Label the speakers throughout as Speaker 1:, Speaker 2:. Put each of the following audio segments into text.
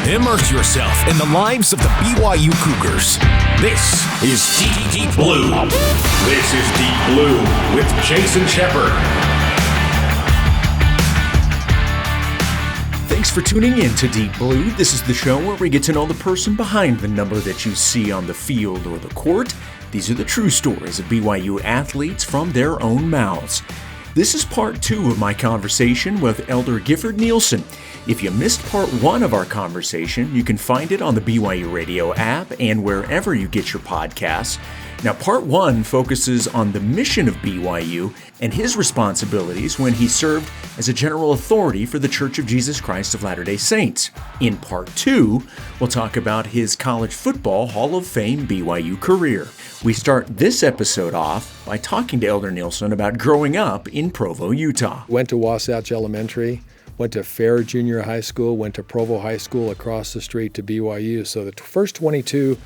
Speaker 1: Immerse yourself in the lives of the BYU Cougars. This is Deep Blue. This is Deep Blue with Jason Shepard.
Speaker 2: Thanks for tuning in to Deep Blue. This is the show where we get to know the person behind the number that you see on the field or the court. These are the true stories of BYU athletes from their own mouths. This is part 2 of my conversation with Elder Gifford Nielsen. If you missed part 1 of our conversation, you can find it on the BYU Radio app and wherever you get your podcasts. Now, part 1 focuses on the mission of BYU and his responsibilities when he served as a general authority for the Church of Jesus Christ of Latter-day Saints. In part 2, we'll talk about his college football Hall of Fame BYU career. We start this episode off by talking to Elder Nielsen about growing up in Provo, Utah.
Speaker 3: Went to Wasatch Elementary, went to Fair Junior High School, went to Provo High School across the street to BYU. So the first 22,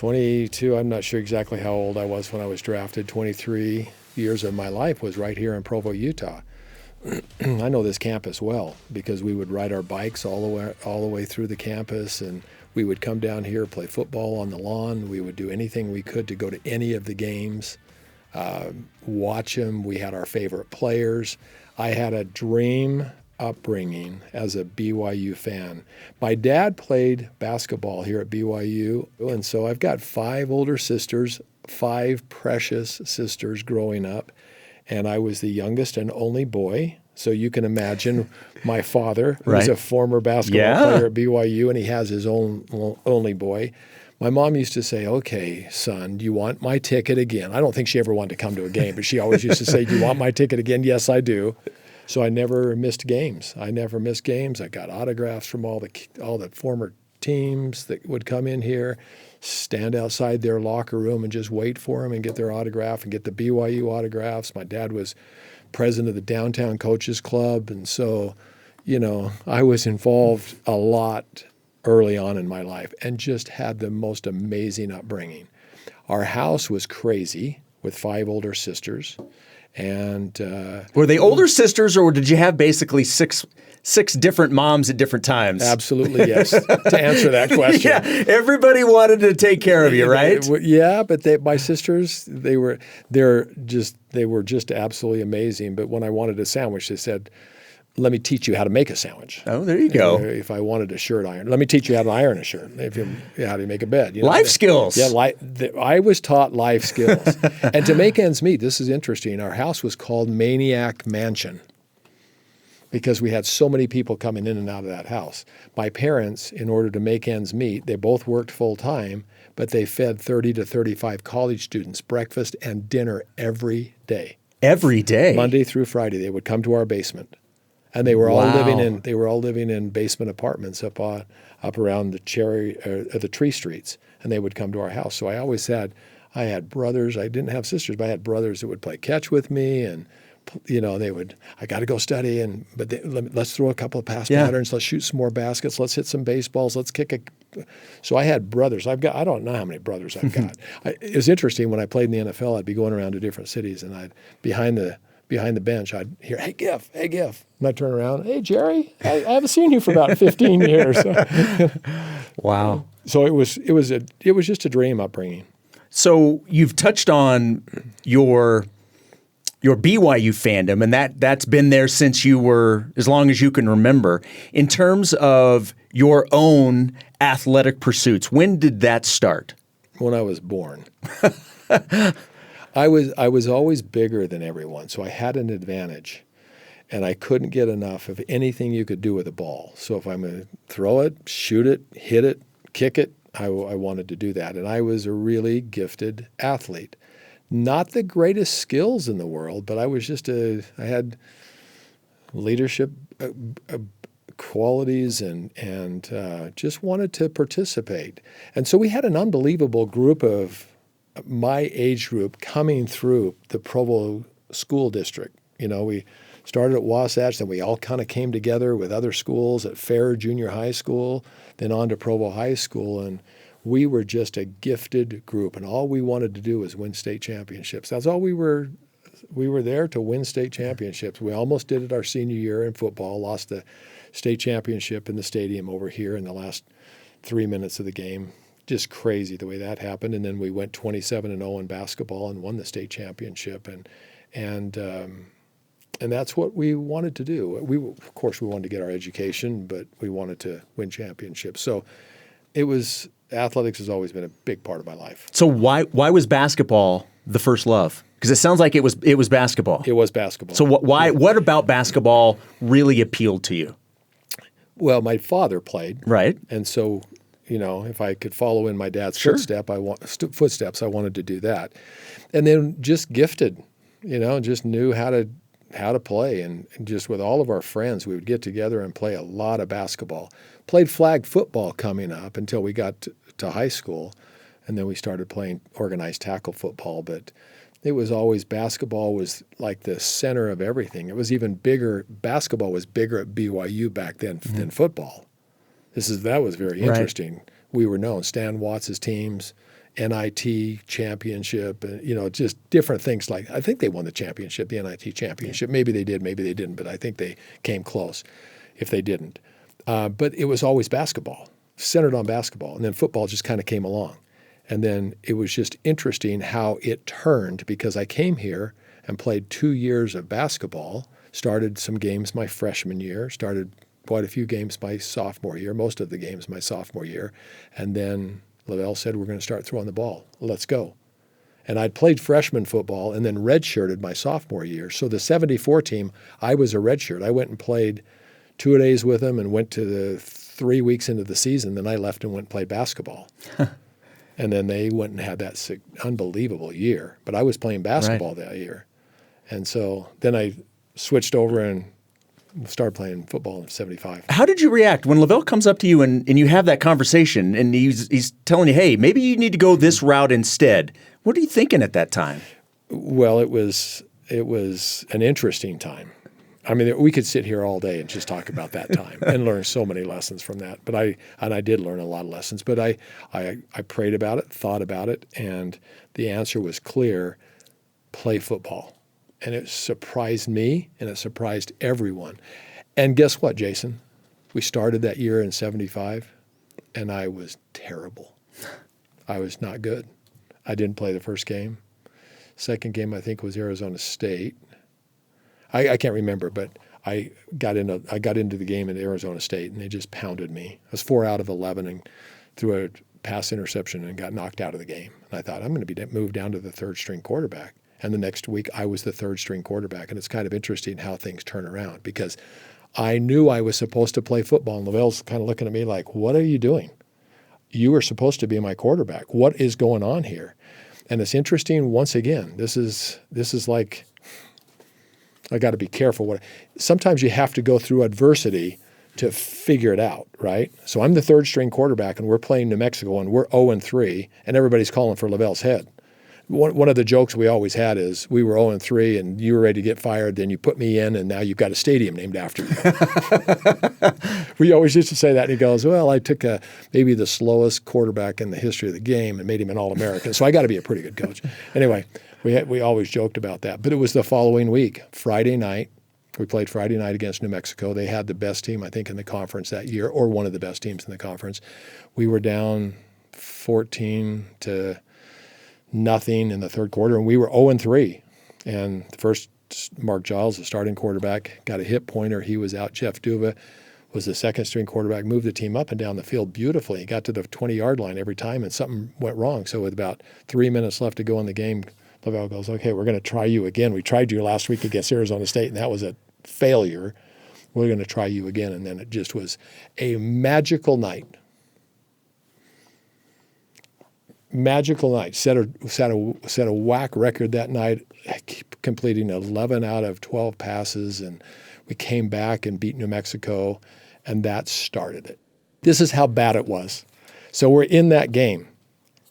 Speaker 3: I'm not sure exactly how old I was when I was drafted, 23 years of my life was right here in Provo, Utah. I know this campus well because we would ride our bikes all the way through the campus, and we would come down here, play football on the lawn. We would do anything we could to go to any of the games, watch them. We had our favorite players. I had a dream upbringing as a BYU fan. My dad played basketball here at BYU, and so I've got 5 older sisters, 5 precious sisters growing up, and I was the youngest and only boy. So you can imagine my father, who's a former basketball player at BYU, and he has his only boy. My mom used to say, "Okay, son, do you want my ticket again?" I don't think she ever wanted to come to a game, but she always used to say, "Do you want my ticket again?" "Yes, I do." So I never missed games. I got autographs from all the former teams that would come in here, stand outside their locker room and just wait for them and get their autograph and get the BYU autographs. My dad was president of the Downtown Coaches Club, and so, I was involved a lot early on in my life and just had the most amazing upbringing. Our house was crazy with 5 older sisters. And
Speaker 2: were they older sisters, or did you have basically six different moms at different times?
Speaker 3: Absolutely, yes. To answer that question,
Speaker 2: yeah, everybody wanted to take care of you, right?
Speaker 3: Yeah, but my sisters, they were just absolutely amazing. But when I wanted a sandwich, they said, "Let me teach you how to make a sandwich."
Speaker 2: Oh, there you go.
Speaker 3: If I wanted a shirt iron, let me teach you how to iron a shirt. How to make a bed.
Speaker 2: Life skills.
Speaker 3: Yeah, I was taught life skills. And to make ends meet, this is interesting. Our house was called Maniac Mansion because we had so many people coming in and out of that house. My parents, in order to make ends meet, they both worked full time, but they fed 30 to 35 college students breakfast and dinner every day.
Speaker 2: Every day?
Speaker 3: Monday through Friday, they would come to our basement. And they were all living in basement apartments up around the tree streets, and they would come to our house. So I had brothers. I didn't have sisters, but I had brothers that would play catch with me, and I got to go study, let's throw a couple of pass patterns, let's shoot some more baskets, let's hit some baseballs, let's kick So I had brothers. I don't know how many brothers I've got. It was interesting when I played in the NFL. I'd be going around to different cities, and behind the bench, I'd hear, "Hey, Giff, hey, Giff." And I'd turn around, "Hey, Jerry, I haven't seen you for about 15 years.
Speaker 2: Wow.
Speaker 3: So it was just a dream upbringing.
Speaker 2: So you've touched on your BYU fandom, and that's been there since you were, as long as you can remember. In terms of your own athletic pursuits, when did that start?
Speaker 3: When I was born. I was always bigger than everyone, so I had an advantage, and I couldn't get enough of anything you could do with a ball. So if I'm going to throw it, shoot it, hit it, kick it, I wanted to do that. And I was a really gifted athlete. Not the greatest skills in the world, but I had leadership qualities and just wanted to participate. And so we had an unbelievable group of my age group coming through the Provo school district. We started at Wasatch, then we all kind of came together with other schools at Fair Junior High School, then on to Provo High School, and we were just a gifted group, and all we wanted to do was win state championships. That's all we were We were there to win state championships. We almost did it our senior year in football, lost the state championship in the stadium over here in the last 3 minutes of the game. Just crazy the way that happened. And then we went 27-0 in basketball and won the state championship. And that's what we wanted to do. Of course, we wanted to get our education, but we wanted to win championships. So athletics has always been a big part of my life.
Speaker 2: So why was basketball the first love? Because it sounds like it was basketball.
Speaker 3: It was basketball.
Speaker 2: So what about basketball really appealed to you?
Speaker 3: Well, my father played.
Speaker 2: Right.
Speaker 3: And so, if I could follow in my dad's footsteps, I wanted to do that. And then just gifted, just knew how to play. And just with all of our friends, we would get together and play a lot of basketball. Played flag football coming up until we got to high school. And then we started playing organized tackle football. But it was always basketball was like the center of everything. It was even bigger. Basketball was bigger at BYU back then than football. That was very interesting. Right. We were known. Stan Watts' teams, NIT championship, just different things. Like I think they won the championship, the NIT championship. Maybe they did, maybe they didn't, but I think they came close if they didn't. But it was always basketball, centered on basketball. And then football just kind of came along. And then it was just interesting how it turned because I came here and played 2 years of basketball, started some games my freshman year, started quite a few games my sophomore year, most of the games my sophomore year. And then LaVell said, we're going to start throwing the ball. Let's go. And I'd played freshman football and then redshirted my sophomore year. So the 74 team, I was a redshirt. I went and played 2 days with them and went to the 3 weeks into the season. Then I left and went and played basketball. And then they went and had that unbelievable year. But I was playing basketball that year. And so then I switched over and started playing football in 75.
Speaker 2: How did you react when LaVell comes up to you and you have that conversation and he's telling you, hey, maybe you need to go this route instead? What are you thinking at that time?
Speaker 3: Well, it was an interesting time. I mean, we could sit here all day and just talk about that time and learn so many lessons from that. But I did learn a lot of lessons. But I prayed about it, thought about it, and the answer was clear: play football. And it surprised me, and it surprised everyone. And guess what, Jason? We started that year in 75, and I was terrible. I was not good. I didn't play the first game. Second game, I think, was Arizona State. I can't remember, but I got into the game in Arizona State, and they just pounded me. I was 4 out of 11 and threw a pass interception and got knocked out of the game. And I thought, I'm going to be moved down to the third-string quarterback. And the next week, I was the third-string quarterback. And it's kind of interesting how things turn around because I knew I was supposed to play football, and LaVell's kind of looking at me like, what are you doing? You were supposed to be my quarterback. What is going on here? And it's interesting, once again, this is like, I got to be careful. Sometimes you have to go through adversity to figure it out, right? So I'm the third-string quarterback, and we're playing New Mexico, and we're 0-3, and everybody's calling for LaVell's head. One of the jokes we always had is we were 0-3, and you were ready to get fired, then you put me in, and now you've got a stadium named after you. We always used to say that, and he goes, well, I took maybe the slowest quarterback in the history of the game and made him an All-American, so I got to be a pretty good coach. Anyway, we always joked about that. But it was the following week, Friday night. We played Friday night against New Mexico. They had the best team, I think, in the conference that year, or one of the best teams in the conference. We were down 14-0 in the third quarter, and we were 0-3. And the first, Mark Giles, the starting quarterback, got a hip pointer. He was out. Jeff Duva was the second-string quarterback, moved the team up and down the field beautifully. He got to the 20-yard line every time, and something went wrong. So with about 3 minutes left to go in the game, LaVell goes, okay, we're going to try you again. We tried you last week against Arizona State, and that was a failure. We're going to try you again. And then it just was a magical night. Magical night. Set a whack record that night, completing 11 out of 12 passes, and we came back and beat New Mexico, and that started it. This is how bad it was. So we're in that game.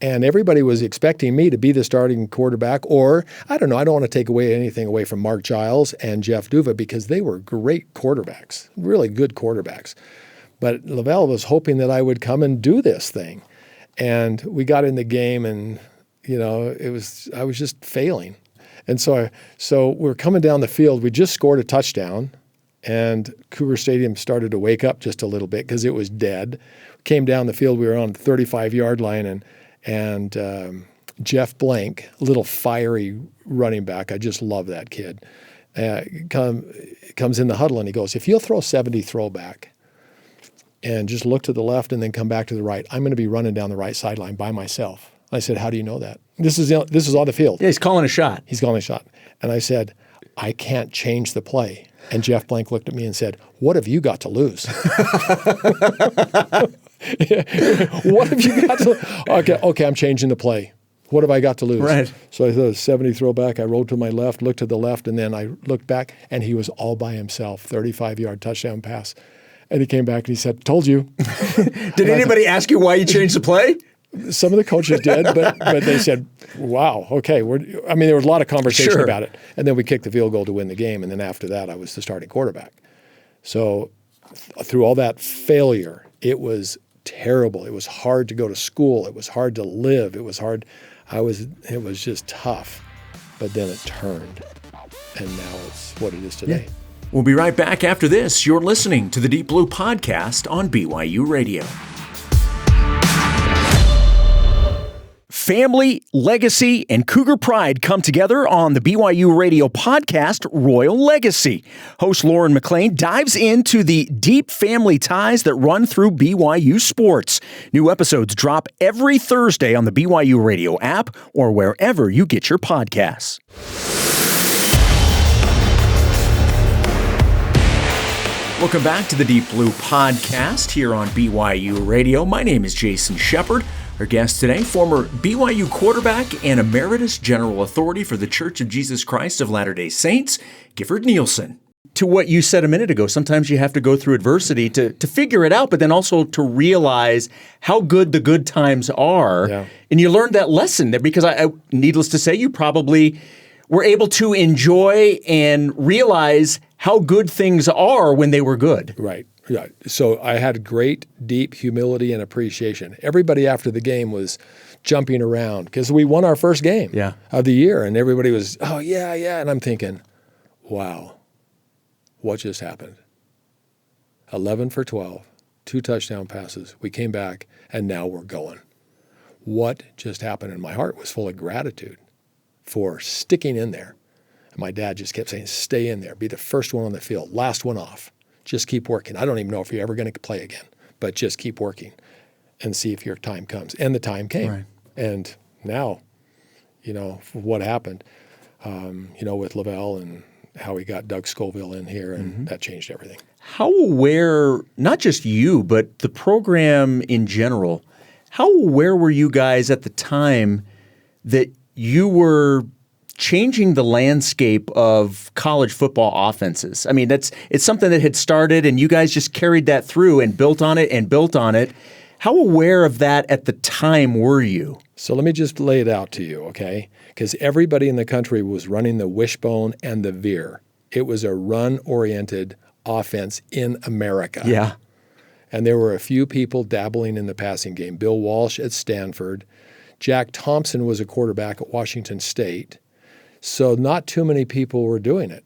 Speaker 3: And everybody was expecting me to be the starting quarterback, or, I don't know, I don't want to take anything away from Mark Giles and Jeff Duva because they were great quarterbacks, really good quarterbacks. But LaVell was hoping that I would come and do this thing. And we got in the game and, I was just failing. And so we're coming down the field. We just scored a touchdown, and Cougar Stadium started to wake up just a little bit because it was dead. Came down the field. We were on the 35-yard line, and Jeff Blank, a little fiery running back. I just love that kid. Comes in the huddle, and he goes, "If you'll throw 70 throwback and just look to the left and then come back to the right, I'm going to be running down the right sideline by myself." I said, "How do you know that?" This is on the field.
Speaker 2: Yeah, he's calling a shot.
Speaker 3: He's calling a shot. And I said, "I can't change the play." And Jeff Blank looked at me and said, "What have you got to lose?" What have you got to Okay, I'm changing the play. What have I got to lose?
Speaker 2: Right.
Speaker 3: So I threw a 70 throwback. I rolled to my left, looked to the left, and then I looked back, and he was all by himself, 35-yard touchdown pass. And he came back and he said, "Told you."
Speaker 2: Did anybody ask you why you changed the play?
Speaker 3: Some of the coaches did, but they said, "Wow, okay." There was a lot of conversation about it. And then we kicked the field goal to win the game, and then after that, I was the starting quarterback. So through all that failure, it was terrible. It was hard to go to school. It was hard to live. It was hard. It was just tough. But then it turned, and now it's what it is today.
Speaker 2: Yeah. We'll be right back after this. You're listening to the Deep Blue Podcast on BYU Radio. Family, legacy, and Cougar pride come together on the BYU Radio podcast, Royal Legacy. Host Lauren McLean dives into the deep family ties that run through BYU sports. New episodes drop every Thursday on the BYU Radio app or wherever you get your podcasts. Welcome back to the Deep Blue Podcast here on BYU Radio. My name is Jason Shepard. Our guest today, former BYU quarterback and Emeritus General Authority for the Church of Jesus Christ of Latter-day Saints, Gifford Nielsen. To what you said a minute ago, sometimes you have to go through adversity to figure it out, but then also to realize how good the good times are. Yeah. And you learned that lesson there because, needless to say, you probably were able to enjoy and realize how good things are when they were good.
Speaker 3: Right. Yeah. So I had great, deep humility and appreciation. Everybody after the game was jumping around because we won our first game of the year, and everybody was, "Oh, yeah, yeah." And I'm thinking, wow, what just happened? 11 for 12, 2 touchdown passes. We came back, and now we're going. What just happened? And my heart was full of gratitude for sticking in there. And my dad just kept saying, "Stay in there. Be the first one on the field, last one off. Just keep working. I don't even know if you're ever going to play again, but just keep working and see if your time comes." And the time came. Right. And now, what happened, with LaVell and how he got Doug Scoville in here, and that changed everything.
Speaker 2: How aware, not just you, but the program in general, how aware were you guys at the time that you were changing the landscape of college football offenses? I mean, it's something that had started and you guys just carried that through and built on it and built on it. How aware of that at the time were you?
Speaker 3: So let me just lay it out to you, okay? Because everybody in the country was running the wishbone and the veer. It was a run-oriented offense in America.
Speaker 2: Yeah.
Speaker 3: And there were a few people dabbling in the passing game. Bill Walsh at Stanford. Jack Thompson was a quarterback at Washington State. So not too many people were doing it.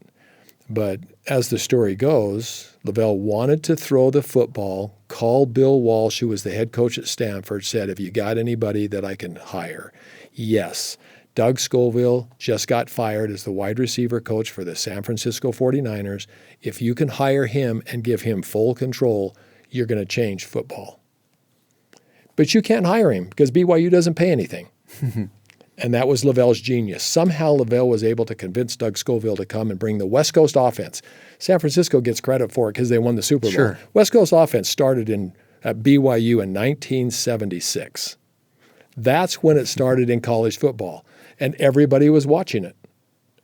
Speaker 3: But as the story goes, LaVell wanted to throw the football, called Bill Walsh, who was the head coach at Stanford, said, "Have you got anybody that I can hire?" Yes. Doug Scoville just got fired as the wide receiver coach for the San Francisco 49ers. If you can hire him and give him full control, you're going to change football. But you can't hire him because BYU doesn't pay anything. And that was LaVell's genius. Somehow LaVell was able to convince Doug Scoville to come and bring the West Coast offense. San Francisco gets credit for it because they won the Super Bowl.
Speaker 2: Sure.
Speaker 3: West Coast offense started at BYU in 1976. That's when it started in college football, and everybody was watching it.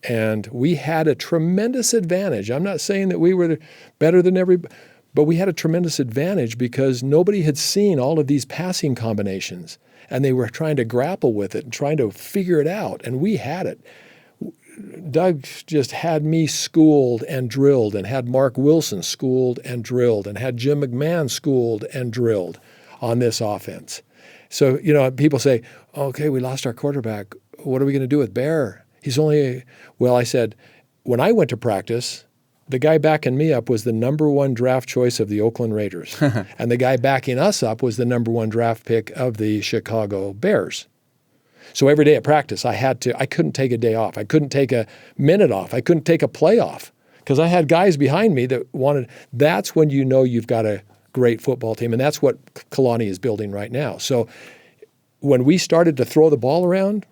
Speaker 3: And we had a tremendous advantage. I'm not saying that we were better than everybody, but we had a tremendous advantage because nobody had seen all of these passing combinations. And they were trying to grapple with it and trying to figure it out. And we had it. Doug just had me schooled and drilled, and had Mark Wilson schooled and drilled, and had Jim McMahon schooled and drilled on this offense. So, people say, "Okay, we lost our quarterback. What are we going to do with Bear?" I said, when I went to practice, the guy backing me up was the number 1 draft choice of the Oakland Raiders. And the guy backing us up was the number 1 draft pick of the Chicago Bears. So every day at practice, I couldn't take a day off. I couldn't take a minute off. I couldn't take a play off because I had guys behind me that wanted. That's when you know you've got a great football team. And that's what Kalani is building right now. So when we started to throw the ball around,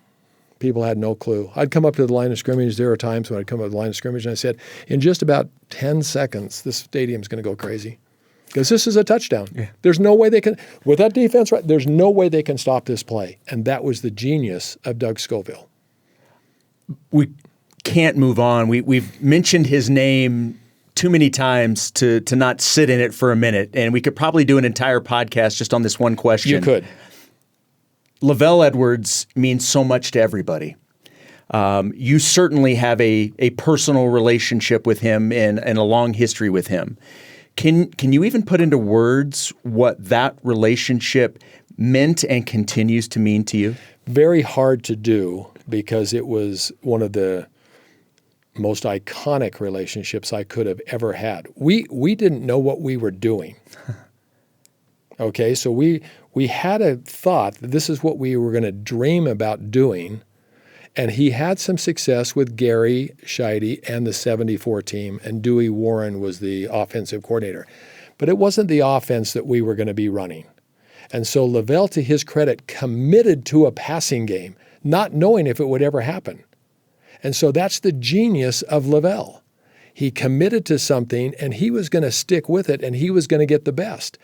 Speaker 3: people had no clue. I'd come up to the line of scrimmage. There were times when I'd come up to the line of scrimmage and I said, in just about 10 seconds, this stadium's going to go crazy. Because this is a touchdown. Yeah. There's no way they can, with that defense, right? There's no way they can stop this play. And that was the genius of Doug Scoville.
Speaker 2: We can't move on. We've mentioned his name too many times to not sit in it for a minute. And we could probably do an entire podcast just on this one question.
Speaker 3: You could.
Speaker 2: LaVell Edwards means so much to everybody. You certainly have a personal relationship with him and a long history with him. Can you even put into words what that relationship meant and continues to mean to you?
Speaker 3: Very hard to do because it was one of the most iconic relationships I could have ever had. We didn't know what we were doing. Okay, so we had a thought that this is what we were going to dream about doing, and he had some success with Gary Scheide and the 74 team, and Dewey Warren was the offensive coordinator. But it wasn't the offense that we were going to be running. And so LaVell, to his credit, committed to a passing game, not knowing if it would ever happen. And so that's the genius of LaVell. He committed to something, and he was going to stick with it, and he was going to get the best.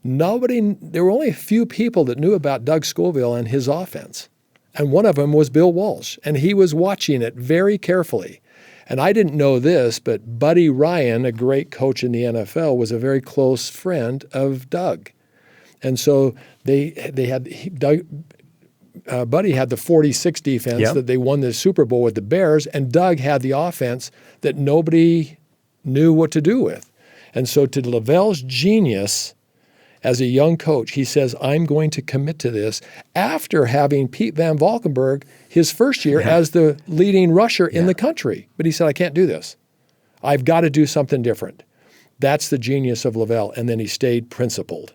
Speaker 3: There were only a few people that knew about Doug Scoville and his offense. And one of them was Bill Walsh, and he was watching it very carefully. And I didn't know this, but Buddy Ryan, a great coach in the NFL, was a very close friend of Doug. And so Buddy had the 46 defense that they won the Super Bowl with the Bears, and Doug had the offense that nobody knew what to do with. And so to LaVell's genius, as a young coach, he says, I'm going to commit to this after having Pete Van Valkenburg his first year as the leading rusher in the country. But he said, I can't do this. I've got to do something different. That's the genius of LaVell. And then he stayed principled.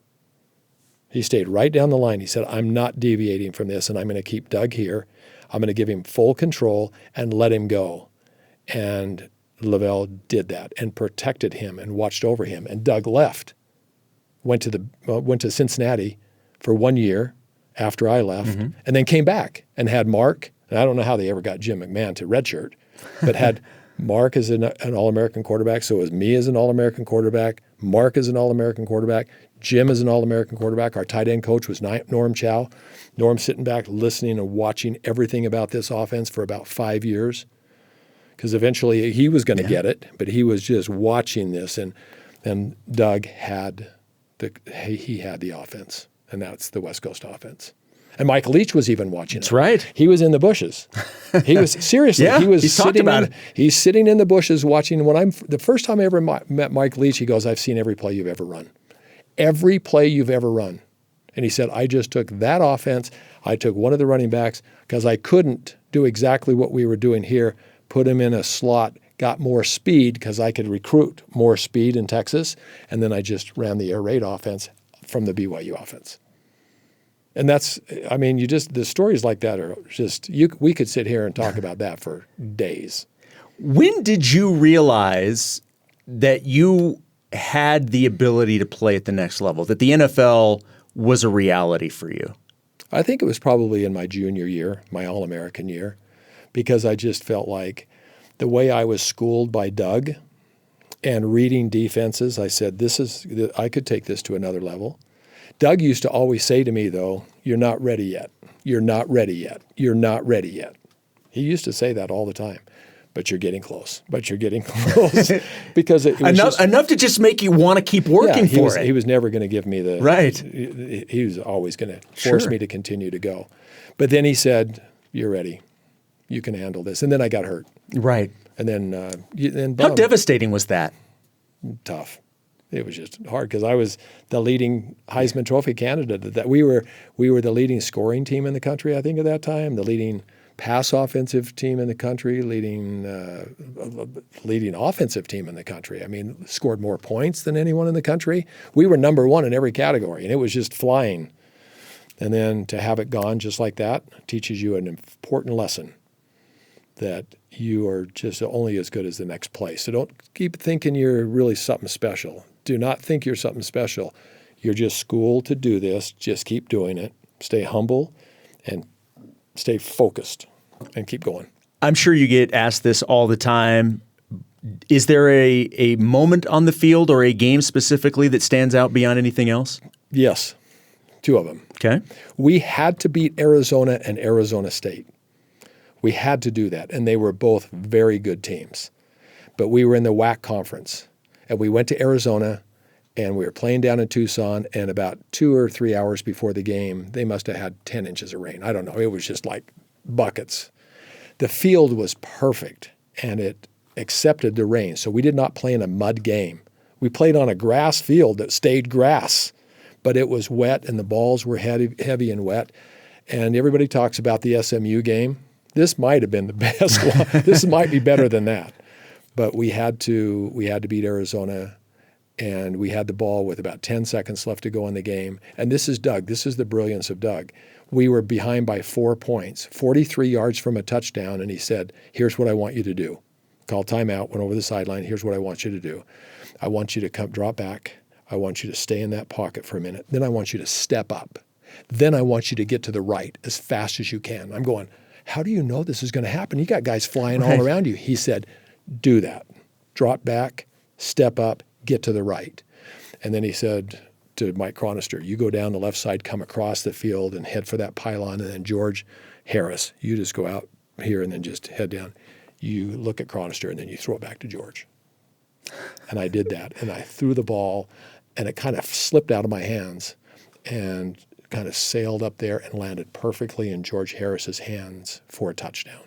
Speaker 3: He stayed right down the line. He said, I'm not deviating from this, and I'm going to keep Doug here. I'm going to give him full control and let him go. And LaVell did that and protected him and watched over him. And Doug left. Went to Cincinnati for 1 year after I left, and then came back and had Mark. And I don't know how they ever got Jim McMahon to redshirt, but had Mark as an All-American quarterback. So it was me as an All-American quarterback, Mark as an All-American quarterback, Jim as an All-American quarterback. Our tight end coach was Norm Chow. Norm sitting back, listening and watching everything about this offense for about 5 years, because eventually he was going to get it, but he was just watching this, and Doug had. He had the offense, and that's the West Coast offense. And Mike Leach was even watching it.
Speaker 2: That's right.
Speaker 3: He was in the bushes. He was seriously.
Speaker 2: Yeah,
Speaker 3: he was
Speaker 2: he's talked about it.
Speaker 3: He's sitting in the bushes watching. The first time I ever met Mike Leach, he goes, "I've seen every play you've ever run, every play you've ever run." And he said, "I just took that offense. I took one of the running backs because I couldn't do exactly what we were doing here. Put him in a slot." Got more speed because I could recruit more speed in Texas, and then I just ran the air raid offense from the BYU offense. And that's, I mean, the stories like that are just, we could sit here and talk about that for days.
Speaker 2: When did you realize that you had the ability to play at the next level, that the NFL was a reality for you?
Speaker 3: I think it was probably in my junior year, my All-American year, because I just felt like the way I was schooled by Doug and reading defenses, I said, I could take this to another level. Doug used to always say to me, though, you're not ready yet. You're not ready yet. You're not ready yet. He used to say that all the time. But you're getting close. But you're getting close. Because it was
Speaker 2: enough to just make you want to keep working for it.
Speaker 3: He was never going to give me the...
Speaker 2: Right.
Speaker 3: He was always going to force me to continue to go. But then he said, you're ready. You can handle this. And then I got hurt.
Speaker 2: Right.
Speaker 3: And then
Speaker 2: how devastating was that?
Speaker 3: Tough. It was just hard because I was the leading Heisman Trophy candidate. That we were the leading scoring team in the country, I think, at that time, the leading pass offensive team in the country, leading offensive team in the country. I mean, scored more points than anyone in the country. We were number one in every category, and it was just flying. And then to have it gone just like that teaches you an important lesson that you are just only as good as the next place. So don't keep thinking you're really something special. Do not think you're something special. You're just schooled to do this. Just keep doing it. Stay humble and stay focused and keep going.
Speaker 2: I'm sure you get asked this all the time. Is there a moment on the field or a game specifically that stands out beyond anything else?
Speaker 3: Yes, 2 of them.
Speaker 2: Okay.
Speaker 3: We had to beat Arizona and Arizona State. We had to do that, and they were both very good teams. But we were in the WAC conference, and we went to Arizona, and we were playing down in Tucson, and about 2 or 3 hours before the game, they must have had 10 inches of rain. I don't know. It was just like buckets. The field was perfect, and it accepted the rain. So we did not play in a mud game. We played on a grass field that stayed grass, but it was wet, and the balls were heavy and wet. And everybody talks about the SMU game. This might have been the best one. This might be better than that. But we had to beat Arizona, and we had the ball with about 10 seconds left to go in the game. And this is Doug. This is the brilliance of Doug. We were behind by 4 points, 43 yards from a touchdown, and he said, here's what I want you to do. Called timeout, went over the sideline. Here's what I want you to do. I want you to drop back. I want you to stay in that pocket for a minute. Then I want you to step up. Then I want you to get to the right as fast as you can. I'm going, how do you know this is going to happen? You got guys flying all around you. He said, do that. Drop back, step up, get to the right. And then he said to Mike Chronister, you go down the left side, come across the field and head for that pylon. And then George Harris, you just go out here and then just head down. You look at Chronister and then you throw it back to George. And I did that. And I threw the ball and it kind of slipped out of my hands and kind of sailed up there and landed perfectly in George Harris's hands for a touchdown.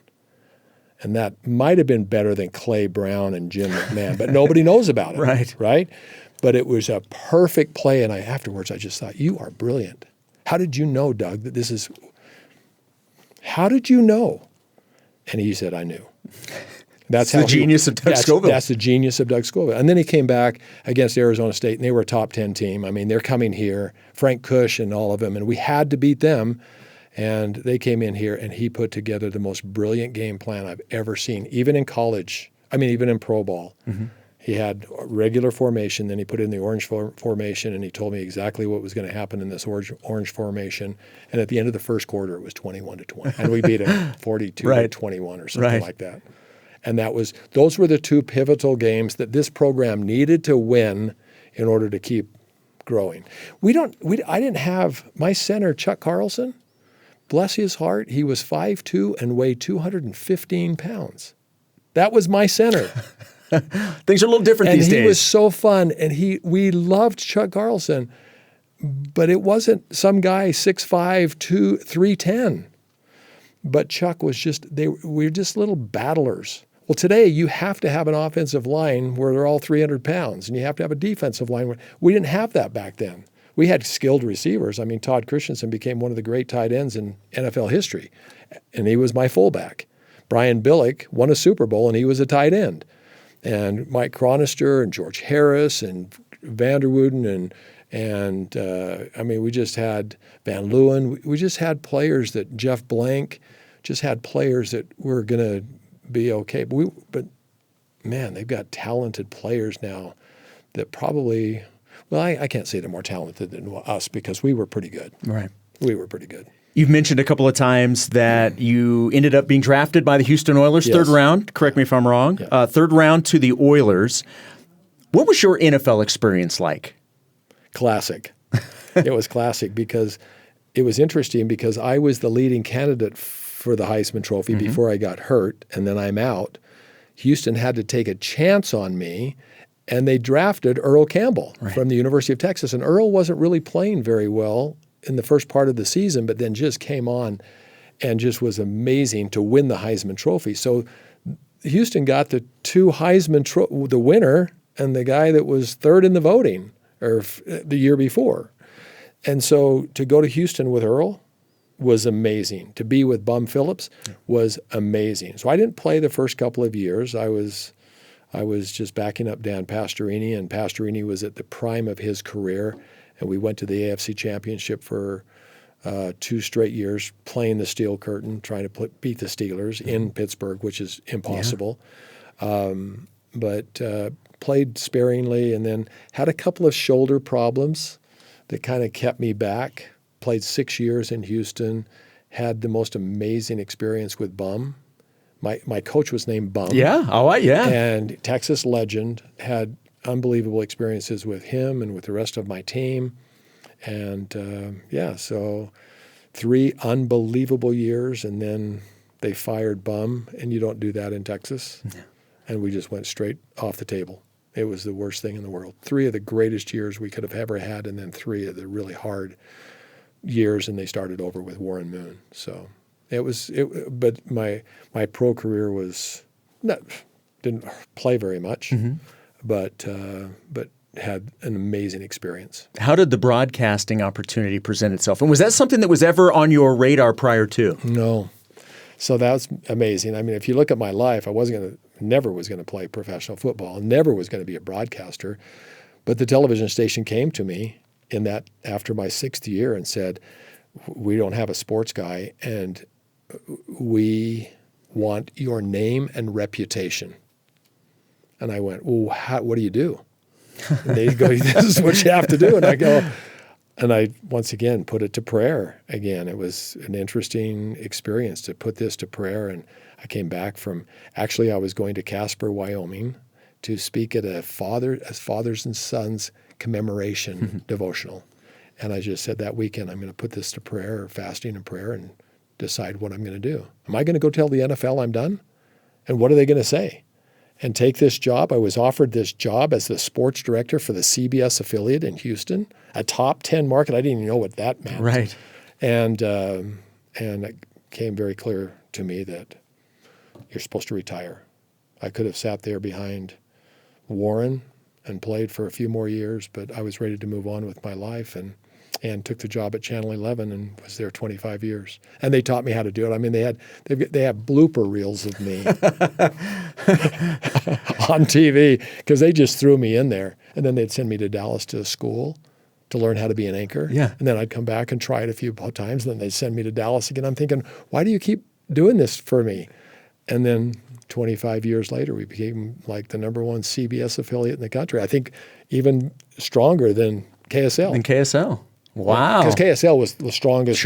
Speaker 3: And that might have been better than Clay Brown and Jim McMahon, but nobody knows about it. Right? But it was a perfect play, and afterwards I just thought, you are brilliant. How did you know, Doug, that this is – how did you know? And he said, I knew. That's
Speaker 2: the genius of Doug Scoville.
Speaker 3: That's the genius of Doug Scoville. And then he came back against Arizona State, and they were a top 10 team. I mean, they're coming here, Frank Cush and all of them, and we had to beat them. And they came in here, and he put together the most brilliant game plan I've ever seen, even in college. I mean, even in pro ball. Mm-hmm. He had regular formation, then he put in the orange formation, and he told me exactly what was going to happen in this orange formation. And at the end of the first quarter, it was 21-20, and we beat him 42-21 or something like that. And those were the 2 pivotal games that this program needed to win in order to keep growing. I didn't have my center, Chuck Carlson. Bless his heart, he was 5'2" and weighed 215 pounds. That was my center.
Speaker 2: Things are a little different these days.
Speaker 3: And he was so fun, and we loved Chuck Carlson, but it wasn't some guy 6'5", 310. But Chuck was we were just little battlers. Well, today you have to have an offensive line where they're all 300 pounds, and you have to have a defensive line. We didn't have that back then. We had skilled receivers. I mean, Todd Christensen became one of the great tight ends in NFL history, and he was my fullback. Brian Billick won a Super Bowl, and he was a tight end. And Mike Chronister and George Harris and Vanderwooden and we just had Van Leeuwen. We just had players that Jeff Blank just had players that were going to be okay. But man, they've got talented players now that probably. Well, I can't say they're more talented than us because we were pretty good.
Speaker 2: Right.
Speaker 3: We were pretty good.
Speaker 2: You've mentioned a couple of times that you ended up being drafted by the Houston Oilers, third round. Correct me if I'm wrong. Yeah. Third round to the Oilers. What was your NFL experience like?
Speaker 3: Classic. It was classic because it was interesting because I was the leading candidate for the Heisman Trophy before I got hurt, and then I'm out. Houston had to take a chance on me, and they drafted Earl Campbell from the University of Texas. And Earl wasn't really playing very well in the first part of the season, but then just came on and just was amazing to win the Heisman Trophy. So Houston got the 2 Heisman the winner and the guy that was third in the voting or the year before. And so to go to Houston with Earl, was amazing. To be with Bum Phillips was amazing. So I didn't play the first couple of years. I was just backing up Dan Pastorini, and Pastorini was at the prime of his career, and we went to the AFC Championship for 2 straight years, playing the Steel Curtain, trying to beat the Steelers in Pittsburgh, which is impossible. But played sparingly, and then had a couple of shoulder problems that kind of kept me back. Played 6 years in Houston, had the most amazing experience with Bum. My coach was named Bum.
Speaker 2: Yeah. Oh, yeah.
Speaker 3: And Texas legend, had unbelievable experiences with him and with the rest of my team. And so 3 unbelievable years, and then they fired Bum, and you don't do that in Texas. Yeah. And we just went straight off the table. It was the worst thing in the world. 3 of the greatest years we could have ever had, and then 3 of the really hard years, and they started over with Warren Moon. So but my pro career didn't play very much, but had an amazing experience.
Speaker 2: How did the broadcasting opportunity present itself? And was that something that was ever on your radar prior to?
Speaker 3: No. So that's amazing. I mean, if you look at my life, never was going to play professional football, never was going to be a broadcaster. But the television station came to me after my 6th year and said, we don't have a sports guy, and we want your name and reputation. And I went, well, what do you do? And they go, this is what you have to do. And I go, and I once again put it to prayer again. It was an interesting experience to put this to prayer. And I came back I was going to Casper, Wyoming to speak at a fathers and sons commemoration devotional. And I just said that weekend, I'm going to put this to prayer, or fasting and prayer, and decide what I'm going to do. Am I going to go tell the NFL I'm done? And what are they going to say? And take this job? I was offered this job as the sports director for the CBS affiliate in Houston, a top 10 market. I didn't even know what that meant.
Speaker 2: Right.
Speaker 3: And it came very clear to me that you're supposed to retire. I could have sat there behind Warren and played for a few more years, but I was ready to move on with my life, and took the job at Channel 11 and was there 25 years. And they taught me how to do it. I mean, they have blooper reels of me on TV because they just threw me in there. And then they'd send me to Dallas to school to learn how to be an anchor.
Speaker 2: Yeah.
Speaker 3: And then I'd come back and try it a few times, and then they'd send me to Dallas again. I'm thinking, why do you keep doing this for me? And then 25 years later, we became like the number 1 CBS affiliate in the country. I think even stronger than KSL. Wow. Because KSL was the strongest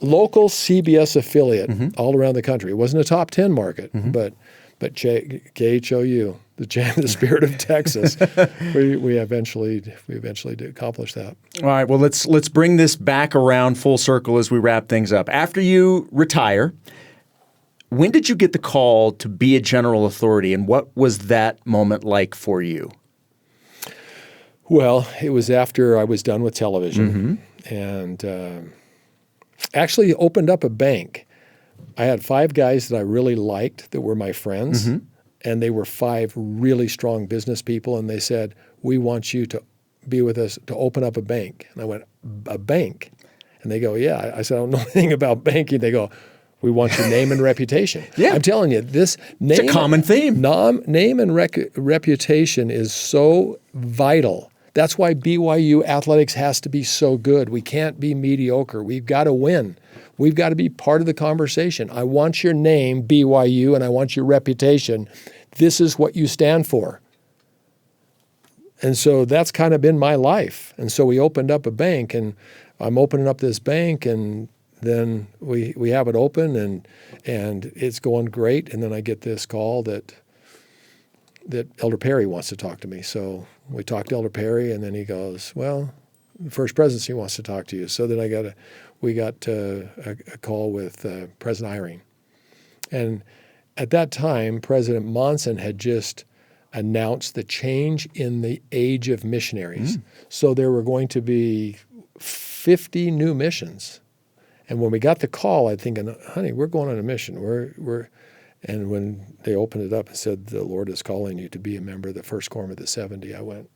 Speaker 3: local CBS affiliate all around the country. It wasn't a top 10 market, but KHOU, the spirit of Texas, we eventually did accomplish that.
Speaker 2: All right. Well, let's bring this back around full circle as we wrap things up. After you retire, when did you get the call to be a general authority, and what was that moment like for you?
Speaker 3: Well, it was after I was done with television, and actually opened up a bank. I had 5 guys that I really liked that were my friends, and they were 5 really strong business people, and they said, we want you to be with us to open up a bank. And I went, a bank? And they go, yeah. I said, I don't know anything about banking. They go, we want your name and reputation. Yeah. I'm telling you, this name,
Speaker 2: it's a common theme.
Speaker 3: Name and reputation is so vital. That's why BYU athletics has to be so good. We can't be mediocre. We've got to win. We've got to be part of the conversation. I want your name, BYU, and I want your reputation. This is what you stand for. And so that's kind of been my life. And so we opened up a bank, and I'm opening up this bank, and then we have it open, and it's going great. And then I get this call that Elder Perry wants to talk to me. So we talked to Elder Perry, and then he goes, well, the First Presidency wants to talk to you. So then we got a call with President Eyring. And at that time, President Monson had just announced the change in the age of missionaries. So there were going to be 50 new missions. And when we got the call, I'm thinking, honey, we're going on a mission. And when they opened it up and said, the Lord is calling you to be a member of the First Quorum of the 70, I went,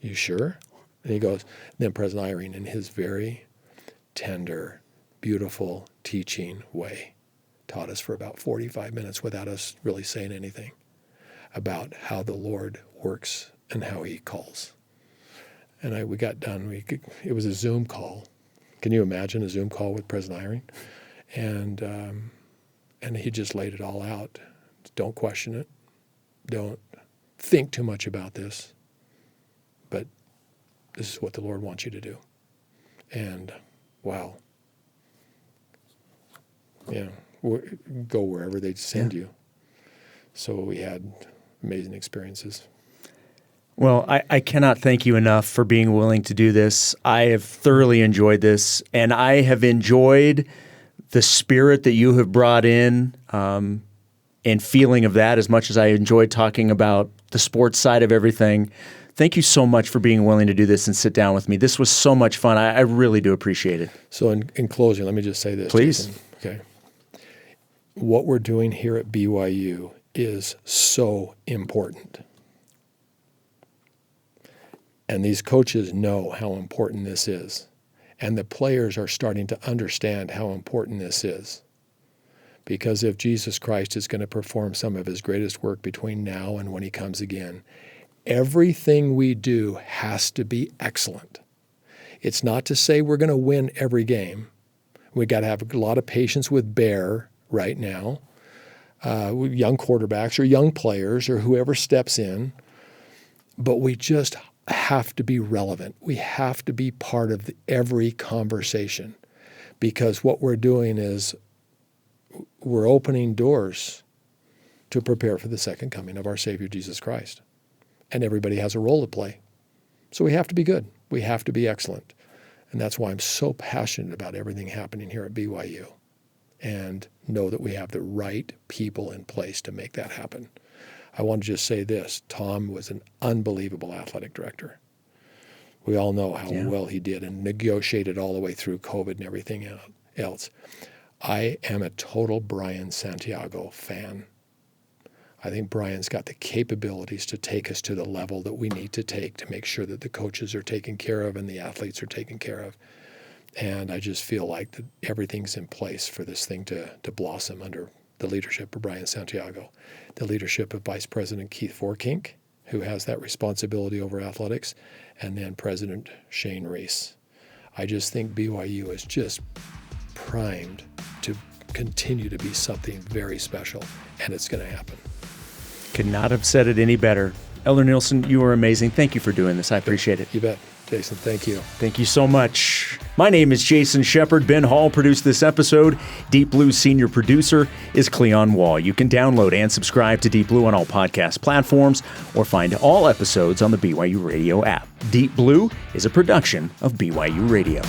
Speaker 3: you sure? And he goes, then President Eyring, in his very tender, beautiful teaching way. Taught us for about 45 minutes without us really saying anything about how the Lord works and how he calls. And we got done. It was a Zoom call. Can you imagine a Zoom call with President Eyring? And he just laid it all out. Don't question it. Don't think too much about this. But this is what the Lord wants you to do. And wow. Yeah. Go wherever they send you. So we had amazing experiences.
Speaker 2: Well, I cannot thank you enough for being willing to do this. I have thoroughly enjoyed this, and I have enjoyed the spirit that you have brought in and feeling of that as much as I enjoyed talking about the sports side of everything. Thank you so much for being willing to do this and sit down with me. This was so much fun. I really do appreciate it.
Speaker 3: So in closing, let me just say this.
Speaker 2: Please.
Speaker 3: Jason. Okay. What we're doing here at BYU is so important. And these coaches know how important this is. And the players are starting to understand how important this is. Because if Jesus Christ is going to perform some of his greatest work between now and when he comes again, everything we do has to be excellent. It's not to say we're going to win every game. We got to have a lot of patience with Bear right now, young quarterbacks or young players or whoever steps in. But we just have to be relevant. We have to be part of every conversation, because what we're doing is we're opening doors to prepare for the second coming of our Savior Jesus Christ. And everybody has a role to play. So we have to be good. We have to be excellent. And that's why I'm so passionate about everything happening here at BYU, and know that we have the right people in place to make that happen. I want to just say this. Tom was an unbelievable athletic director. We all know how well he did and negotiated all the way through COVID and everything else. I am a total Brian Santiago fan. I think Brian's got the capabilities to take us to the level that we need to take to make sure that the coaches are taken care of and the athletes are taken care of. And I just feel like that everything's in place for this thing to blossom under the leadership of Brian Santiago, the leadership of Vice President Keith Forkink, who has that responsibility over athletics, and then President Shane Reese. I just think BYU is just primed to continue to be something very special, and it's going to happen.
Speaker 2: Could not have said it any better. Elder Nielsen, you are amazing. Thank you for doing this. I appreciate it.
Speaker 3: You bet. Jason, thank you.
Speaker 2: Thank you so much. My name is Jason Shepard. Ben Hall produced this episode. Deep Blue's senior producer is Cleon Wall. You can download and subscribe to Deep Blue on all podcast platforms or find all episodes on the BYU Radio app. Deep Blue is a production of BYU Radio.